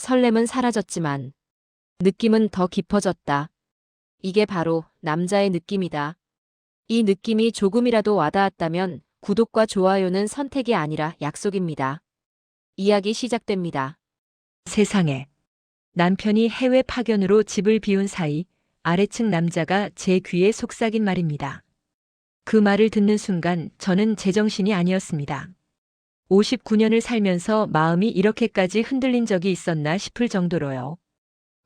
설렘은 사라졌지만 느낌은 더 깊어졌다. 이게 바로 남자의 느낌이다. 이 느낌이 조금이라도 와닿았다면 구독과 좋아요는 선택이 아니라 약속입니다. 이야기 시작됩니다. 세상에. 남편이 해외 파견으로 집을 비운 사이 아래층 남자가 제 귀에 속삭인 말입니다. 그 말을 듣는 순간 저는 제정신이 아니었습니다. 59년을 살면서 마음이 이렇게까지 흔들린 적이 있었나 싶을 정도로요.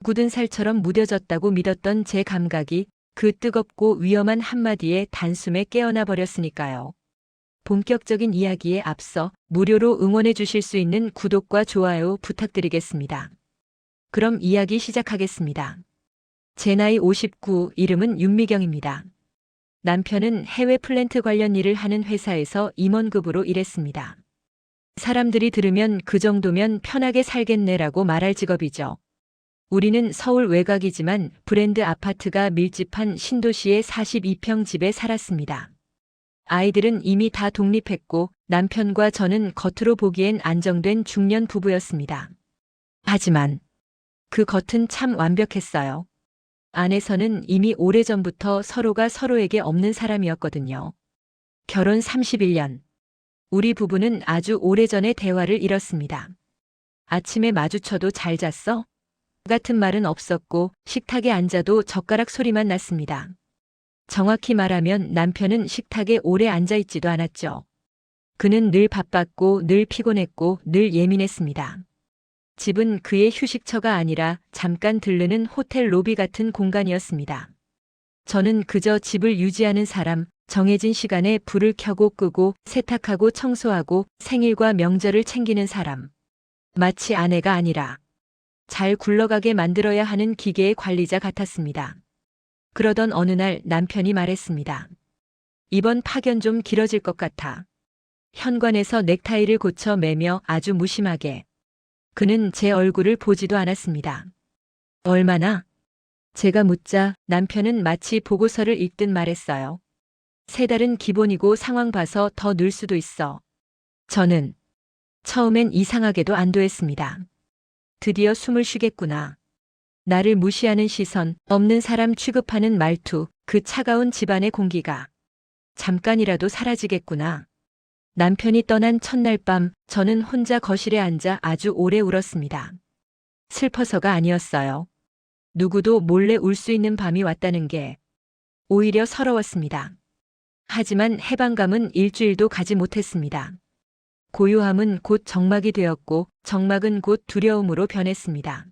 굳은 살처럼 무뎌졌다고 믿었던 제 감각이 그 뜨겁고 위험한 한마디에 단숨에 깨어나 버렸으니까요. 본격적인 이야기에 앞서 무료로 응원해 주실 수 있는 구독과 좋아요 부탁드리겠습니다. 그럼 이야기 시작하겠습니다. 제 나이 59, 이름은 윤미경입니다. 남편은 해외 플랜트 관련 일을 하는 회사에서 임원급으로 일했습니다. 사람들이 들으면 그 정도면 편하게 살겠네라고 말할 직업이죠. 우리는 서울 외곽이지만 브랜드 아파트가 밀집한 신도시의 42평 집에 살았습니다. 아이들은 이미 다 독립했고 남편과 저는 겉으로 보기엔 안정된 중년 부부였습니다. 하지만 그 겉은 참 완벽했어요. 안에서는 이미 오래전부터 서로가 서로에게 없는 사람이었거든요. 결혼 31년. 우리 부부는 아주 오래전에 대화를 잃었습니다. 아침에 마주쳐도 잘 잤어? 같은 말은 없었고 식탁에 앉아도 젓가락 소리만 났습니다. 정확히 말하면 남편은 식탁에 오래 앉아있지도 않았죠. 그는 늘 바빴고 늘 피곤했고 늘 예민했습니다. 집은 그의 휴식처가 아니라 잠깐 들르는 호텔 로비 같은 공간이었습니다. 저는 그저 집을 유지하는 사람, 정해진 시간에 불을 켜고 끄고 세탁하고 청소하고 생일과 명절을 챙기는 사람. 마치 아내가 아니라 잘 굴러가게 만들어야 하는 기계의 관리자 같았습니다. 그러던 어느 날 남편이 말했습니다. 이번 파견 좀 길어질 것 같아. 현관에서 넥타이를 고쳐 매며 아주 무심하게. 그는 제 얼굴을 보지도 않았습니다. 얼마나? 제가 묻자 남편은 마치 보고서를 읽듯 말했어요. 3달은 기본이고 상황 봐서 더 늘 수도 있어. 저는 처음엔 이상하게도 안도했습니다. 드디어 숨을 쉬겠구나. 나를 무시하는 시선, 없는 사람 취급하는 말투, 그 차가운 집안의 공기가 잠깐이라도 사라지겠구나. 남편이 떠난 첫날 밤 저는 혼자 거실에 앉아 아주 오래 울었습니다. 슬퍼서가 아니었어요. 누구도 몰래 울 수 있는 밤이 왔다는 게 오히려 서러웠습니다. 하지만 해방감은 일주일도 가지 못했습니다. 고요함은 곧 적막이 되었고 적막은 곧 두려움으로 변했습니다.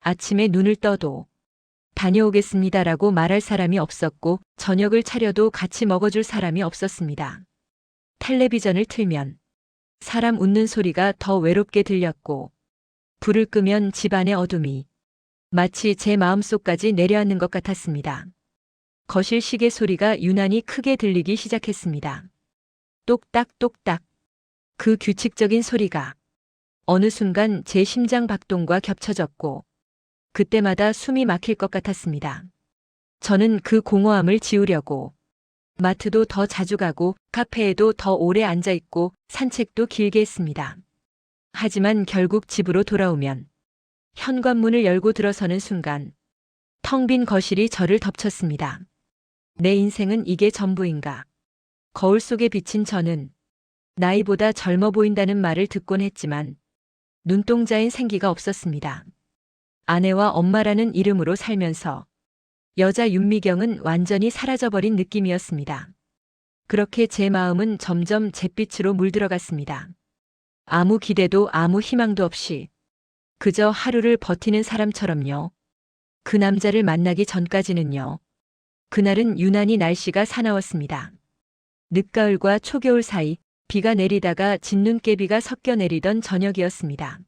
아침에 눈을 떠도 다녀오겠습니다라고 말할 사람이 없었고 저녁을 차려도 같이 먹어줄 사람이 없었습니다. 텔레비전을 틀면 사람 웃는 소리가 더 외롭게 들렸고 불을 끄면 집안의 어둠이 마치 제 마음속까지 내려앉는 것 같았습니다. 거실 시계 소리가 유난히 크게 들리기 시작했습니다. 똑딱똑딱. 그 규칙적인 소리가 어느 순간 제 심장 박동과 겹쳐졌고 그때마다 숨이 막힐 것 같았습니다. 저는 그 공허함을 지우려고 마트도 더 자주 가고 카페에도 더 오래 앉아있고 산책도 길게 했습니다. 하지만 결국 집으로 돌아오면 현관문을 열고 들어서는 순간 텅 빈 거실이 저를 덮쳤습니다. 내 인생은 이게 전부인가? 거울 속에 비친 저는 나이보다 젊어 보인다는 말을 듣곤 했지만 눈동자엔 생기가 없었습니다. 아내와 엄마라는 이름으로 살면서 여자 윤미경은 완전히 사라져버린 느낌이었습니다. 그렇게 제 마음은 점점 잿빛으로 물들어갔습니다. 아무 기대도 아무 희망도 없이 그저 하루를 버티는 사람처럼요. 그 남자를 만나기 전까지는요. 그날은 유난히 날씨가 사나웠습니다. 늦가을과 초겨울 사이 비가 내리다가 진눈깨비가 섞여 내리던 저녁이었습니다.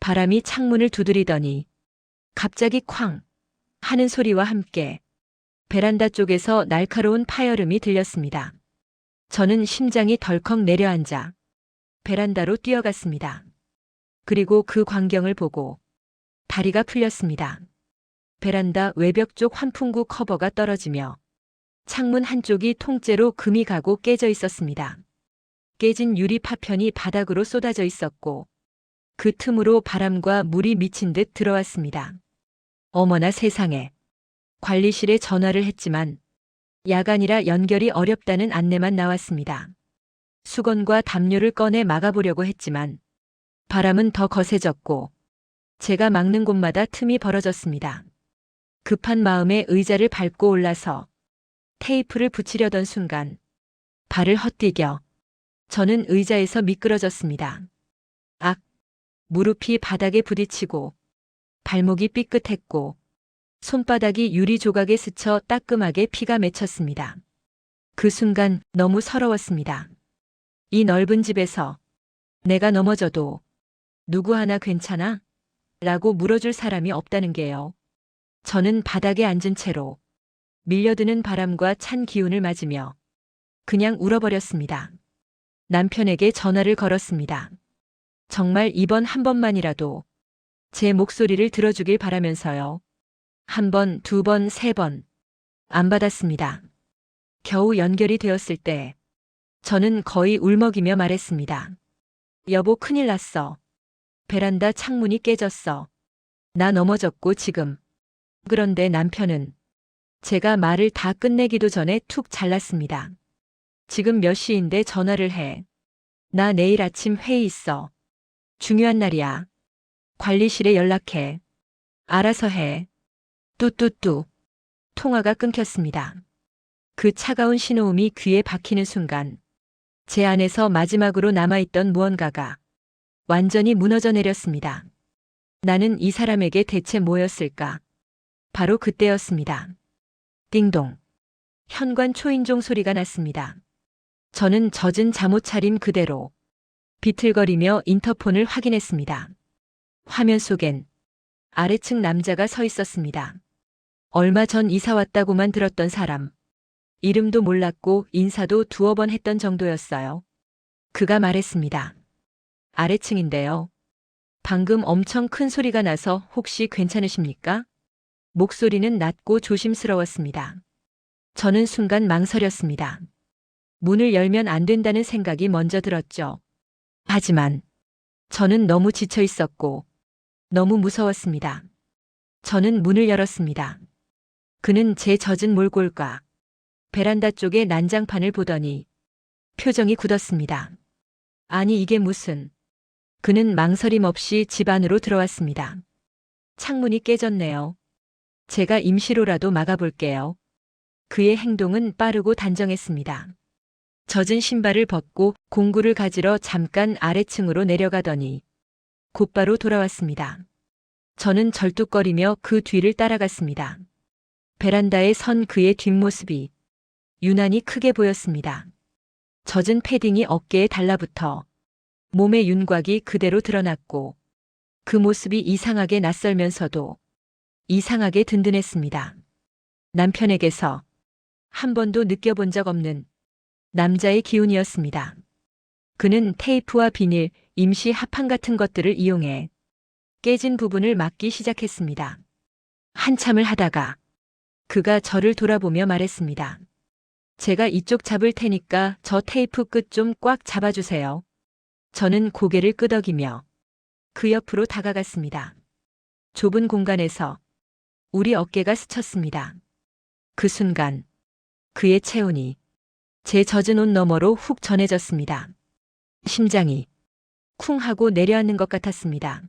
바람이 창문을 두드리더니 갑자기 쾅 하는 소리와 함께 베란다 쪽에서 날카로운 파열음이 들렸습니다. 저는 심장이 덜컥 내려앉아 베란다로 뛰어갔습니다. 그리고 그 광경을 보고 다리가 풀렸습니다. 베란다 외벽 쪽 환풍구 커버가 떨어지며 창문 한쪽이 통째로 금이 가고 깨져 있었습니다. 깨진 유리 파편이 바닥으로 쏟아져 있었고 그 틈으로 바람과 물이 미친 듯 들어왔습니다. 어머나 세상에. 관리실에 전화를 했지만 야간이라 연결이 어렵다는 안내만 나왔습니다. 수건과 담요를 꺼내 막아보려고 했지만 바람은 더 거세졌고 제가 막는 곳마다 틈이 벌어졌습니다. 급한 마음에 의자를 밟고 올라서 테이프를 붙이려던 순간 발을 헛디뎌 저는 의자에서 미끄러졌습니다. 악! 무릎이 바닥에 부딪히고 발목이 삐끗했고 손바닥이 유리 조각에 스쳐 따끔하게 피가 맺혔습니다. 그 순간 너무 서러웠습니다. 이 넓은 집에서 내가 넘어져도 누구 하나 괜찮아? 라고 물어줄 사람이 없다는 게요. 저는 바닥에 앉은 채로 밀려드는 바람과 찬 기운을 맞으며 그냥 울어버렸습니다. 남편에게 전화를 걸었습니다. 정말 이번 한 번만이라도 제 목소리를 들어주길 바라면서요. 한 번, 두 번, 세 번. 안 받았습니다. 겨우 연결이 되었을 때 저는 거의 울먹이며 말했습니다. 여보, 큰일 났어. 베란다 창문이 깨졌어. 나 넘어졌고 지금. 그런데 남편은 제가 말을 다 끝내기도 전에 툭 잘랐습니다. 지금 몇 시인데 전화를 해. 나 내일 아침 회의 있어. 중요한 날이야. 관리실에 연락해. 알아서 해. 뚜뚜뚜. 통화가 끊겼습니다. 그 차가운 신호음이 귀에 박히는 순간 제 안에서 마지막으로 남아있던 무언가가 완전히 무너져 내렸습니다. 나는 이 사람에게 대체 뭐였을까? 바로 그때였습니다. 띵동. 현관 초인종 소리가 났습니다. 저는 젖은 잠옷 차림 그대로 비틀거리며 인터폰을 확인했습니다. 화면 속엔 아래층 남자가 서 있었습니다. 얼마 전 이사 왔다고만 들었던 사람. 이름도 몰랐고 인사도 두어 번 했던 정도였어요. 그가 말했습니다. 아래층인데요. 방금 엄청 큰 소리가 나서 혹시 괜찮으십니까? 목소리는 낮고 조심스러웠습니다. 저는 순간 망설였습니다. 문을 열면 안 된다는 생각이 먼저 들었죠. 하지만 저는 너무 지쳐 있었고 너무 무서웠습니다. 저는 문을 열었습니다. 그는 제 젖은 몰골과 베란다 쪽의 난장판을 보더니 표정이 굳었습니다. 아니 이게 무슨... 그는 망설임 없이 집 안으로 들어왔습니다. 창문이 깨졌네요. 제가 임시로라도 막아볼게요. 그의 행동은 빠르고 단정했습니다. 젖은 신발을 벗고 공구를 가지러 잠깐 아래층으로 내려가더니 곧바로 돌아왔습니다. 저는 절뚝거리며 그 뒤를 따라갔습니다. 베란다에 선 그의 뒷모습이 유난히 크게 보였습니다. 젖은 패딩이 어깨에 달라붙어 몸의 윤곽이 그대로 드러났고 그 모습이 이상하게 낯설면서도 이상하게 든든했습니다. 남편에게서 한 번도 느껴본 적 없는 남자의 기운이었습니다. 그는 테이프와 비닐, 임시 합판 같은 것들을 이용해 깨진 부분을 막기 시작했습니다. 한참을 하다가 그가 저를 돌아보며 말했습니다. 제가 이쪽 잡을 테니까 저 테이프 끝 좀 꽉 잡아주세요. 저는 고개를 끄덕이며 그 옆으로 다가갔습니다. 좁은 공간에서 우리 어깨가 스쳤습니다. 그 순간 그의 체온이 제 젖은 옷 너머로 훅 전해졌습니다. 심장이 쿵 하고 내려앉는 것 같았습니다.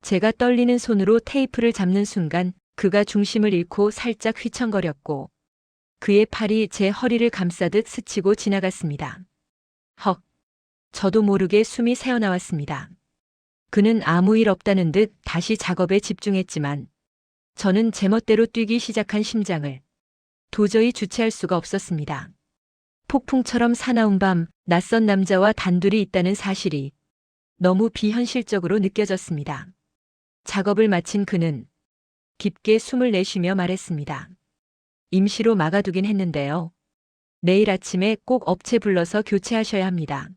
제가 떨리는 손으로 테이프를 잡는 순간 그가 중심을 잃고 살짝 휘청거렸고 그의 팔이 제 허리를 감싸듯 스치고 지나갔습니다. 헉! 저도 모르게 숨이 새어나왔습니다. 그는 아무 일 없다는 듯 다시 작업에 집중했지만 저는 제멋대로 뛰기 시작한 심장을 도저히 주체할 수가 없었습니다. 폭풍처럼 사나운 밤, 낯선 남자와 단둘이 있다는 사실이 너무 비현실적으로 느껴졌습니다. 작업을 마친 그는 깊게 숨을 내쉬며 말했습니다. 임시로 막아두긴 했는데요. 내일 아침에 꼭 업체 불러서 교체하셔야 합니다.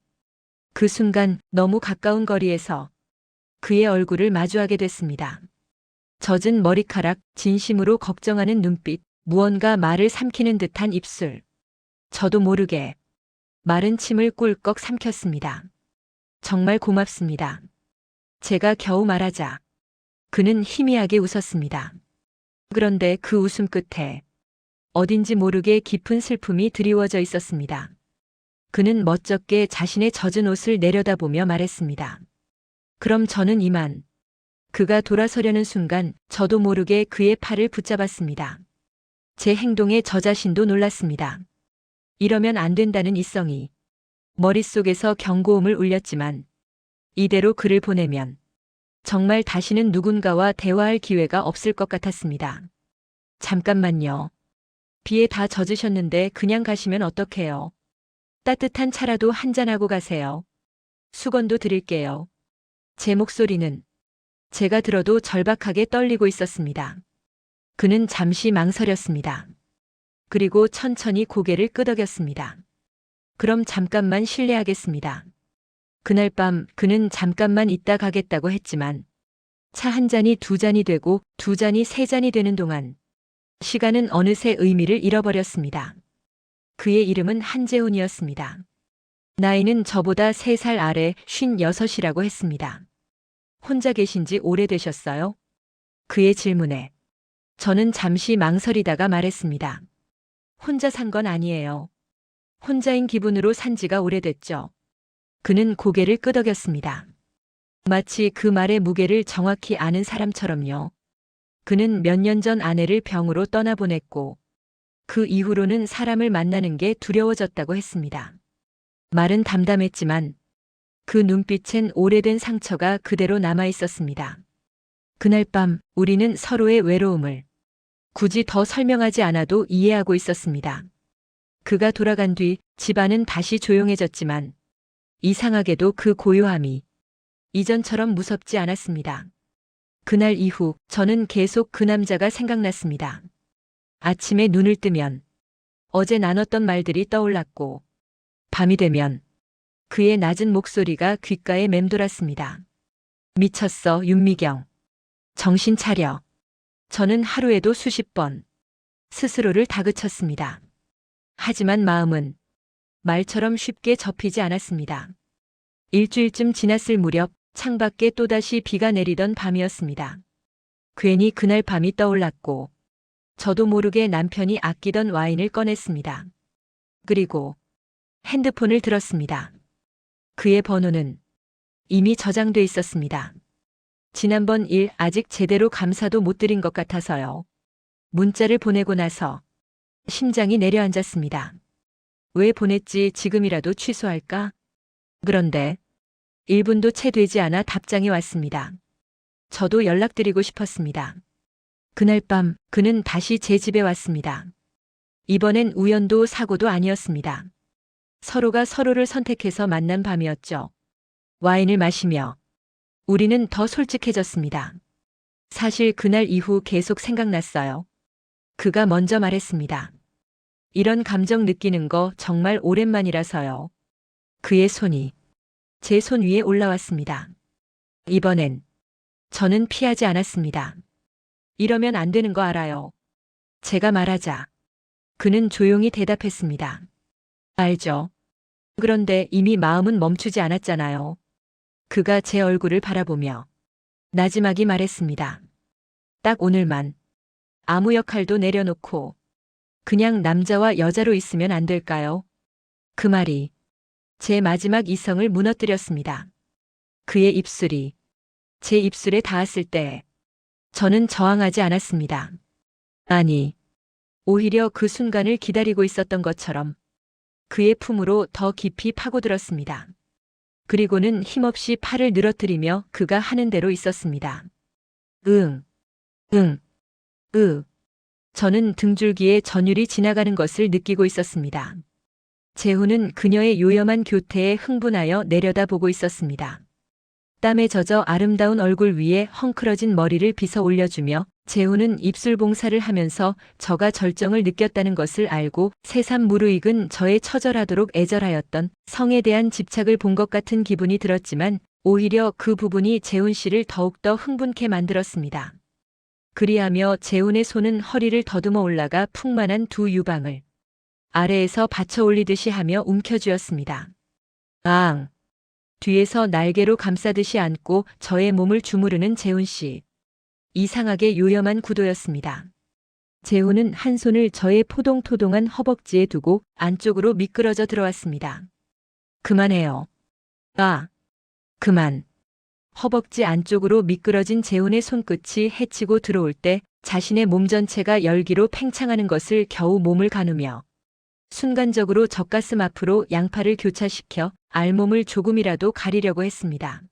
그 순간 너무 가까운 거리에서 그의 얼굴을 마주하게 됐습니다. 젖은 머리카락, 진심으로 걱정하는 눈빛, 무언가 말을 삼키는 듯한 입술. 저도 모르게 마른 침을 꿀꺽 삼켰습니다. 정말 고맙습니다. 제가 겨우 말하자 그는 희미하게 웃었습니다. 그런데 그 웃음 끝에 어딘지 모르게 깊은 슬픔이 드리워져 있었습니다. 그는 멋쩍게 자신의 젖은 옷을 내려다보며 말했습니다. 그럼 저는 이만. 그가 돌아서려는 순간 저도 모르게 그의 팔을 붙잡았습니다. 제 행동에 저 자신도 놀랐습니다. 이러면 안 된다는 이성이 머릿속에서 경고음을 울렸지만 이대로 그를 보내면 정말 다시는 누군가와 대화할 기회가 없을 것 같았습니다. 잠깐만요. 비에 다 젖으셨는데 그냥 가시면 어떡해요? 따뜻한 차라도 한잔하고 가세요. 수건도 드릴게요. 제 목소리는 제가 들어도 절박하게 떨리고 있었습니다. 그는 잠시 망설였습니다. 그리고 천천히 고개를 끄덕였습니다. 그럼 잠깐만 실례하겠습니다. 그날 밤 그는 잠깐만 있다 가겠다고 했지만 차 한 잔이 두 잔이 되고 두 잔이 세 잔이 되는 동안 시간은 어느새 의미를 잃어버렸습니다. 그의 이름은 한재훈이었습니다. 나이는 저보다 3살 아래 56이라고 했습니다. 혼자 계신 지 오래되셨어요? 그의 질문에 저는 잠시 망설이다가 말했습니다. 혼자 산 건 아니에요. 혼자인 기분으로 산 지가 오래됐죠. 그는 고개를 끄덕였습니다. 마치 그 말의 무게를 정확히 아는 사람처럼요. 그는 몇 년 전 아내를 병으로 떠나보냈고 그 이후로는 사람을 만나는 게 두려워졌다고 했습니다. 말은 담담했지만 그 눈빛엔 오래된 상처가 그대로 남아 있었습니다. 그날 밤 우리는 서로의 외로움을 굳이 더 설명하지 않아도 이해하고 있었습니다. 그가 돌아간 뒤 집안은 다시 조용해졌지만 이상하게도 그 고요함이 이전처럼 무섭지 않았습니다. 그날 이후 저는 계속 그 남자가 생각났습니다. 아침에 눈을 뜨면 어제 나눴던 말들이 떠올랐고 밤이 되면 그의 낮은 목소리가 귓가에 맴돌았습니다. 미쳤어, 윤미경. 정신 차려. 저는 하루에도 수십 번 스스로를 다그쳤습니다. 하지만 마음은 말처럼 쉽게 접히지 않았습니다. 일주일쯤 지났을 무렵 창밖에 또다시 비가 내리던 밤이었습니다. 괜히 그날 밤이 떠올랐고 저도 모르게 남편이 아끼던 와인을 꺼냈습니다. 그리고 핸드폰을 들었습니다. 그의 번호는 이미 저장돼 있었습니다. 지난번 일 아직 제대로 감사도 못 드린 것 같아서요. 문자를 보내고 나서 심장이 내려앉았습니다. 왜 보냈지 지금이라도 취소할까? 그런데 1분도 채 되지 않아 답장이 왔습니다. 저도 연락드리고 싶었습니다. 그날 밤 그는 다시 제 집에 왔습니다. 이번엔 우연도 사고도 아니었습니다. 서로가 서로를 선택해서 만난 밤이었죠. 와인을 마시며 우리는 더 솔직해졌습니다. 사실 그날 이후 계속 생각났어요. 그가 먼저 말했습니다. 이런 감정 느끼는 거 정말 오랜만이라서요. 그의 손이 제 손 위에 올라왔습니다. 이번엔 저는 피하지 않았습니다. 이러면 안 되는 거 알아요. 제가 말하자 그는 조용히 대답했습니다. 알죠. 그런데 이미 마음은 멈추지 않았잖아요. 그가 제 얼굴을 바라보며 나지막이 말했습니다. 딱 오늘만 아무 역할도 내려놓고 그냥 남자와 여자로 있으면 안 될까요? 그 말이 제 마지막 이성을 무너뜨렸습니다. 그의 입술이 제 입술에 닿았을 때 저는 저항하지 않았습니다. 아니, 오히려 그 순간을 기다리고 있었던 것처럼 그의 품으로 더 깊이 파고들었습니다. 그리고는 힘없이 팔을 늘어뜨리며 그가 하는 대로 있었습니다. 응, 응, 저는 등줄기에 전율이 지나가는 것을 느끼고 있었습니다. 재훈은 그녀의 요염한 교태에 흥분하여 내려다보고 있었습니다. 땀에 젖어 아름다운 얼굴 위에 헝클어진 머리를 빗어 올려주며 재훈은 입술 봉사를 하면서 저가 절정을 느꼈다는 것을 알고 새삼 무르익은 저의 처절하도록 애절하였던 성에 대한 집착을 본 것 같은 기분이 들었지만 오히려 그 부분이 재훈 씨를 더욱더 흥분케 만들었습니다. 그리하며 재훈의 손은 허리를 더듬어 올라가 풍만한 두 유방을 아래에서 받쳐 올리듯이 하며 움켜쥐었습니다. 앙! 뒤에서 날개로 감싸듯이 안고 저의 몸을 주무르는 재훈 씨. 이상하게 요염한 구도였습니다. 재훈은 한 손을 저의 포동토동한 허벅지에 두고 안쪽으로 미끄러져 들어왔습니다. 그만해요. 아, 그만. 허벅지 안쪽으로 미끄러진 재훈의 손끝이 해치고 들어올 때 자신의 몸 전체가 열기로 팽창하는 것을 겨우 몸을 가누며 순간적으로 젖가슴 앞으로 양팔을 교차시켜 알몸을 조금이라도 가리려고 했습니다.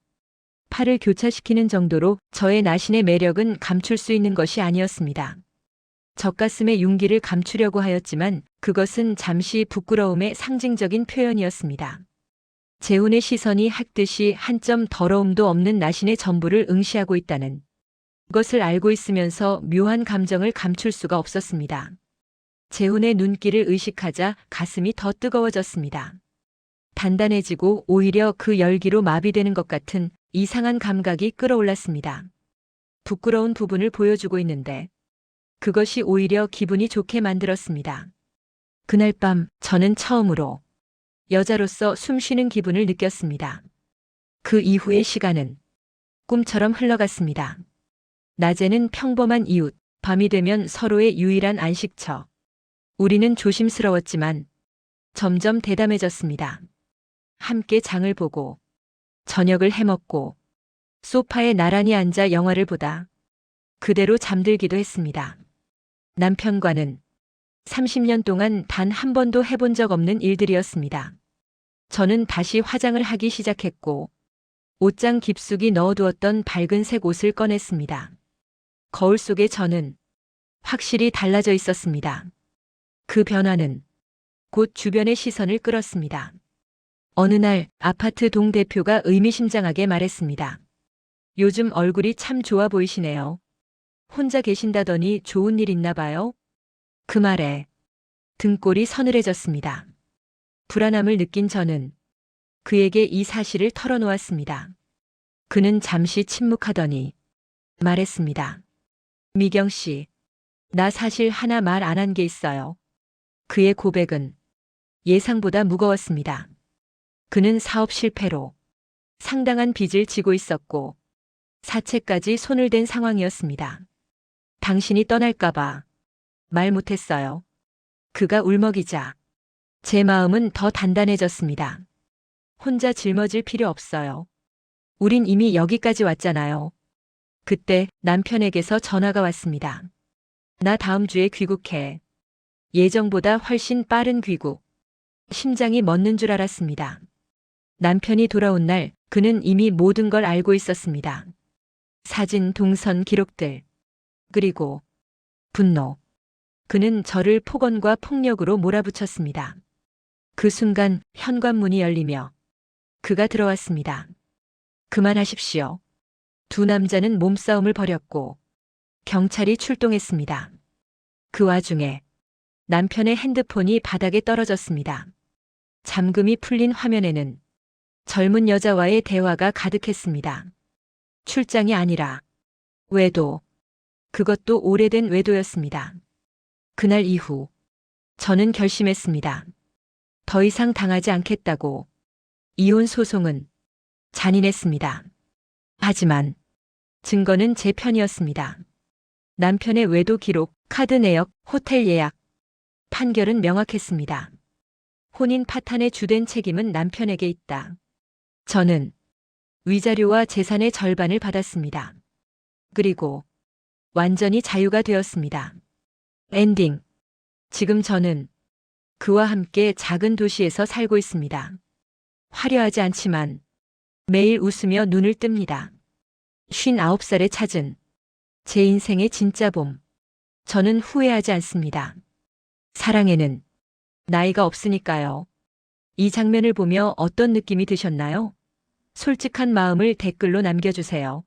팔을 교차시키는 정도로 저의 나신의 매력은 감출 수 있는 것이 아니었습니다. 젖가슴의 윤기를 감추려고 하였지만 그것은 잠시 부끄러움의 상징적인 표현이었습니다. 재훈의 시선이 핥듯이 한 점 더러움도 없는 나신의 전부를 응시하고 있다는 것을 알고 있으면서 묘한 감정을 감출 수가 없었습니다. 재훈의 눈길을 의식하자 가슴이 더 뜨거워졌습니다. 단단해지고 오히려 그 열기로 마비되는 것 같은 이상한 감각이 끌어올랐습니다. 부끄러운 부분을 보여주고 있는데 그것이 오히려 기분이 좋게 만들었습니다. 그날 밤 저는 처음으로 여자로서 숨쉬는 기분을 느꼈습니다. 그 이후의 시간은 꿈처럼 흘러갔습니다. 낮에는 평범한 이웃, 밤이 되면 서로의 유일한 안식처. 우리는 조심스러웠지만 점점 대담해졌습니다. 함께 장을 보고 저녁을 해먹고 소파에 나란히 앉아 영화를 보다 그대로 잠들기도 했습니다. 남편과는 30년 동안 단 한 번도 해본 적 없는 일들이었습니다. 저는 다시 화장을 하기 시작했고 옷장 깊숙이 넣어두었던 밝은색 옷을 꺼냈습니다. 거울 속의 저는 확실히 달라져 있었습니다. 그 변화는 곧 주변의 시선을 끌었습니다. 어느 날 아파트 동대표가 의미심장하게 말했습니다. 요즘 얼굴이 참 좋아 보이시네요. 혼자 계신다더니 좋은 일 있나 봐요? 그 말에 등골이 서늘해졌습니다. 불안함을 느낀 저는 그에게 이 사실을 털어놓았습니다. 그는 잠시 침묵하더니 말했습니다. 미경 씨, 나 사실 하나 말 안 한 게 있어요. 그의 고백은 예상보다 무거웠습니다. 그는 사업 실패로 상당한 빚을 지고 있었고 사채까지 손을 댄 상황이었습니다. 당신이 떠날까봐 말 못했어요. 그가 울먹이자 제 마음은 더 단단해졌습니다. 혼자 짊어질 필요 없어요. 우린 이미 여기까지 왔잖아요. 그때 남편에게서 전화가 왔습니다. 나 다음 주에 귀국해. 예정보다 훨씬 빠른 귀국. 심장이 멎는 줄 알았습니다. 남편이 돌아온 날 그는 이미 모든 걸 알고 있었습니다. 사진, 동선, 기록들. 그리고 분노. 그는 저를 폭언과 폭력으로 몰아붙였습니다. 그 순간 현관문이 열리며 그가 들어왔습니다. 그만하십시오. 두 남자는 몸싸움을 벌였고 경찰이 출동했습니다. 그 와중에 남편의 핸드폰이 바닥에 떨어졌습니다. 잠금이 풀린 화면에는 젊은 여자와의 대화가 가득했습니다. 출장이 아니라 외도. 그것도 오래된 외도였습니다. 그날 이후 저는 결심했습니다. 더 이상 당하지 않겠다고. 이혼 소송은 잔인했습니다. 하지만 증거는 제 편이었습니다. 남편의 외도 기록, 카드 내역, 호텔 예약. 판결은 명확했습니다. 혼인 파탄의 주된 책임은 남편에게 있다. 저는 위자료와 재산의 절반을 받았습니다. 그리고 완전히 자유가 되었습니다. 엔딩. 지금 저는 그와 함께 작은 도시에서 살고 있습니다. 화려하지 않지만 매일 웃으며 눈을 뜹니다. 59살에 찾은 제 인생의 진짜 봄. 저는 후회하지 않습니다. 사랑에는 나이가 없으니까요. 이 장면을 보며 어떤 느낌이 드셨나요? 솔직한 마음을 댓글로 남겨주세요.